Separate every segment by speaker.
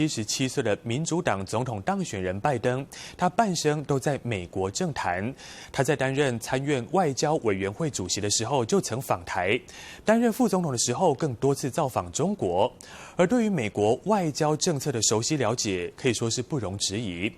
Speaker 1: 77岁的民主党总统当选人拜登，他半生都在美国政坛。他在担任参院外交委员会主席的时候就曾访台，担任副总统的时候更多次造访中国。而对于美国外交政策的熟悉了解，可以说是不容置疑。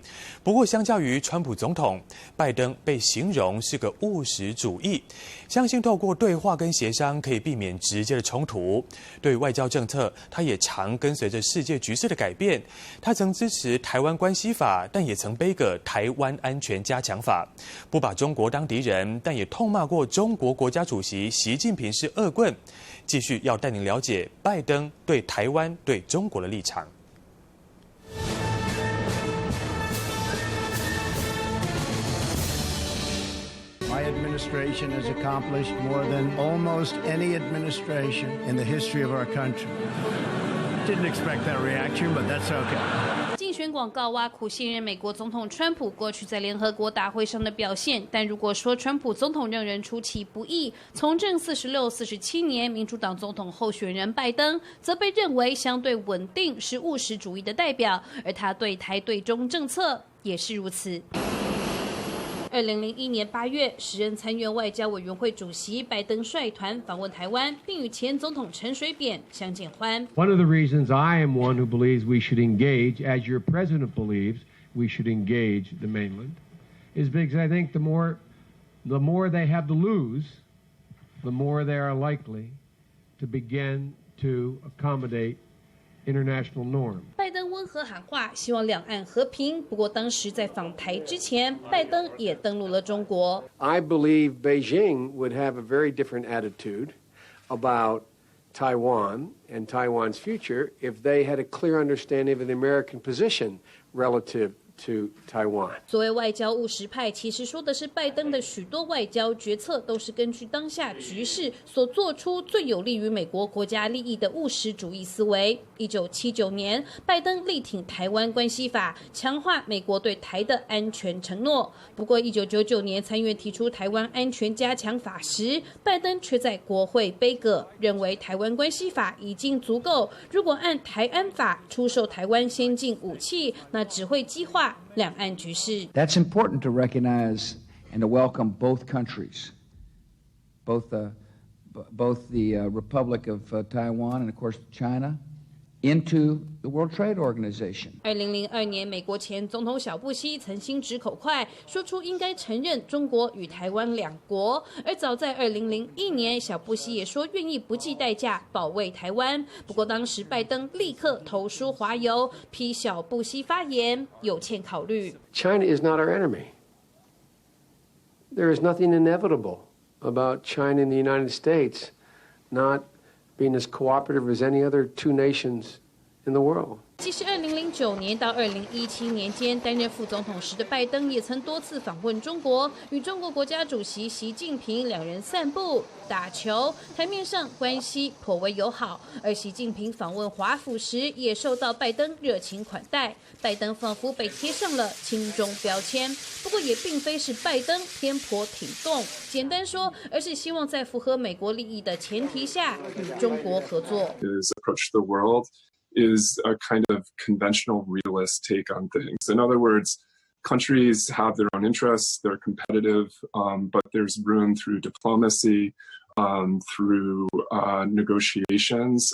Speaker 1: 不过，相较于川普总统，拜登被形容是个务实主义，相信透过对话跟协商可以避免直接的冲突。对外交政策，他也常跟随着世界局势的改变。他曾支持台湾关系法，但也曾杯葛台湾安全加强法，不把中国当敌人，但也痛骂过中国国家主席习近平是恶棍。继续要带您了解拜登对台湾、对中国的立场。
Speaker 2: My administration has accomplished more than almost any administration in the history of our country. Didn't expect that reaction, but that's okay.
Speaker 3: 竞选广告挖苦现任美国总统川普过去在联合国大会上的表现，但如果说川普总统让人出其不意，从政46、47年，民主党总统候选人拜登则被认为相对稳定，是务实主义的代表，而他对台对中政策也是如此。2001年8月，时任参院外交委员会主席拜登率团访问台湾，并与前总统陈水扁相见欢。
Speaker 4: One of the reasons I am one who believes we should engage, as your president believes we should engage the mainland, is because I think the more they have to lose, the more they are likely to begin to accommodate international norm.
Speaker 3: 拜登温和喊话，希望两岸和平。不过当时在访台之前，拜登也登陆了中国。
Speaker 5: I believe Beijing would have a very different attitude about Taiwan and Taiwan's future if they had a clear understanding of the American position relative to Taiwan.
Speaker 3: 所谓外交务实派，其实说的是拜登的许多外交决策都是根据当下局势所做出最有利于美国国家利益的务实主义思维。1979年，拜登力挺台湾关系法，强化美国对台的安全承诺。不过，1999年参院提出台湾安全加强法时，拜登却在国会杯葛，认为台湾关系法已经足够，如果按台安法出售台湾先进武器，那只会激化两岸局势。
Speaker 6: That's important to recognize and to welcome both countries, both the Republic of Taiwan and of course China, into the World Trade Organization.
Speaker 3: 2002年，美国前总统小布希曾心直口快，说出应该承认中国与台湾两国。而早在2001年，小布希也说愿意不计代价保卫台湾。不过当时拜登立刻投书华邮，批小布希发言有欠考虑。
Speaker 5: China is not our enemy. There is nothing inevitable about China and the United States not being as cooperative as any other two nations in the world.
Speaker 3: 即使2009年到2017年间担任副总统时的拜登，也曾多次访问中国，与中国国家主席习近平两人散步、打球，台面上关系颇为友好。而习近平访问华府时，也受到拜登热情款待，拜登仿佛被贴上了亲中标签。不过也并非是拜登偏颇挺动，简单说，而是希望在符合美国利益的前提下与中国合作。
Speaker 7: His approach to the world is a kind of conventional realist take on things. In other words, countries have their own interests, they're competitive, but there's room through diplomacy, through negotiations,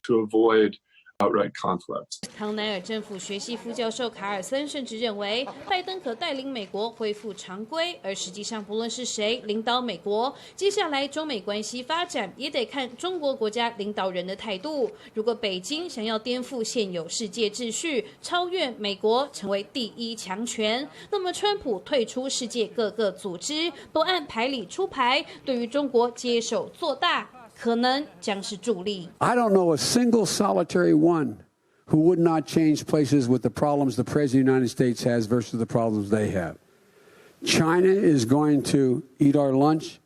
Speaker 7: to avoid outright conflict.
Speaker 3: 康奈尔政府学系副教授卡尔森甚至认为，拜登可带领美国恢复常规，而实际上不论是谁领导美国，接下来中美关系发展也得看中国国家领导人的态度。如果北京想要颠覆现有世界秩序，超越美国成为第一强权，那么川普退出世界各个组织，不按牌理出牌，对于中国接手做大，可能将是助力。
Speaker 8: I don't know a single solitary one who would not change places with the problems the President of the United States has versus the problems they have. China is going to eat our lunch?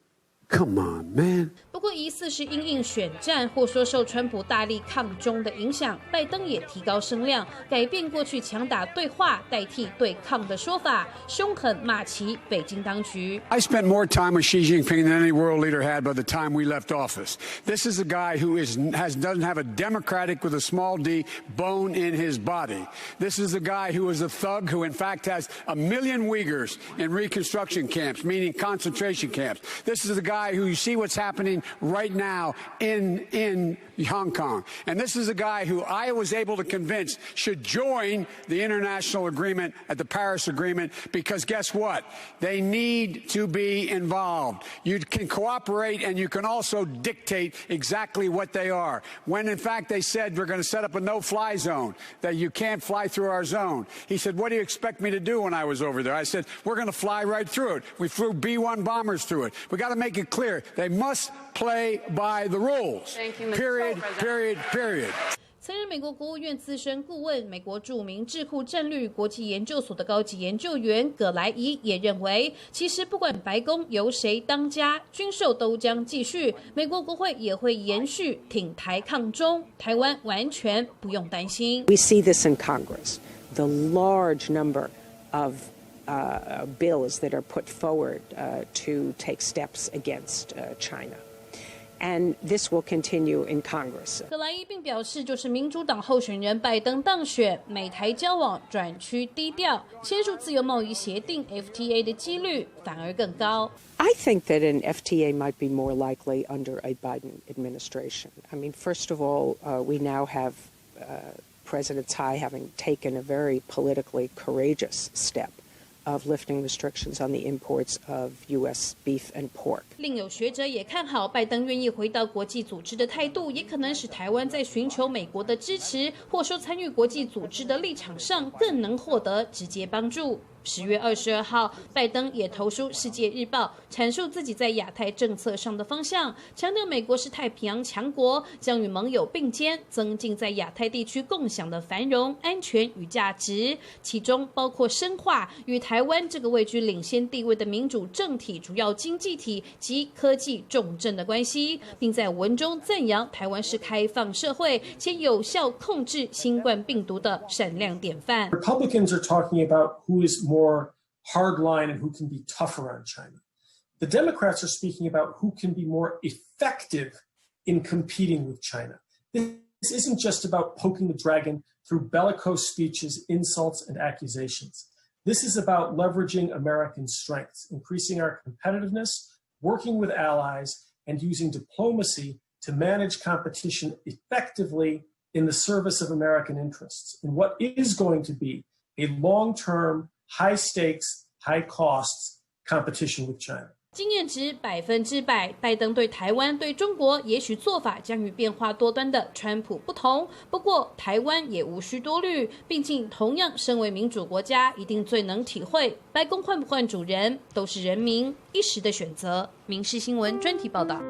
Speaker 8: Come on, man.
Speaker 3: 不过疑似是因应选战，或说受川普大力抗中的影响，拜登也提高声量，改变过去强打对话代替对抗的说法，凶狠骂其北京当局。
Speaker 8: I spent more time with Xi Jinping than any world leader had by the time we left office. This is a guy who doesn't have a democratic with a small d bone in his body. This is a guy who is a thug who in fact has 1 million Uyghurs in reconstruction camps, meaning concentration camps. This is a guy who you see what's happening right now in Hong Kong. And this is a guy who I was able to convince should join the international agreement at the Paris Agreement because guess what? They need to be involved. You can cooperate and you can also dictate exactly what they are. When in fact they said we're going to set up a no-fly zone, that you can't fly through our zone. He said, what do you expect me to do when I was over there? I said, we're going to fly right through it. We flew B-1 bombers through it. We got to make it clear. They must play by the rules. Period, period, period.
Speaker 3: 曾任美国国务院资深顾问、美国著名智库战略与国际研究所的高级研究员葛莱伊也认为，其实不管白宫由谁当家，军售都将继续，美国国会也会延续挺台抗中，台湾完全不用担心。
Speaker 9: We see this in Congress, the large number of bills that are put forward to take steps against China.And this will continue in Congress.
Speaker 3: 葛莱伊并表示，就是民主党候选人拜登当选，美台交往转趋低调，签署自由贸易协定 FTA 的几率反而更高。
Speaker 9: I think that an FTA might be more likely under a Biden administration. I mean, first of all, we now have President Tsai having taken a very politically courageous step.of lifting restrictions on the imports of U.S. beef and pork.
Speaker 3: 另有学者也看好拜登愿意回到国际组织的态度，也可能使台湾在寻求美国的支持，或说参与国际组织的立场上更能获得直接帮助。10月22号，拜登也投书《世界日报》，阐述自己在亚太政策上的方向，强调美国是太平洋强国，将与盟友并肩，增进在亚太地区共享的繁荣、安全与价值，其中包括深化与台湾这个位居领先地位的民主政体、主要经济体及科技重镇的关系，并在文中赞扬台湾是开放社会且有效控制新冠病毒的闪亮典范。
Speaker 10: Republicans are talking about who is more hardline and who can be tougher on China. The Democrats are speaking about who can be more effective in competing with China. This isn't just about poking the dragon through bellicose speeches, insults, and accusations. This is about leveraging American strengths, increasing our competitiveness, working with allies, and using diplomacy to manage competition effectively in the service of American interests in what is going to be a long-term, high-stakes, high-costs competition with China.
Speaker 3: 经验值100%，拜登对台湾、对中国也许做法将与变化多端的川普不同。不过，台湾也无需多虑，毕竟同样身为民主国家，一定最能体会白宫换不换主人，都是人民一时的选择。民视新闻专题报道。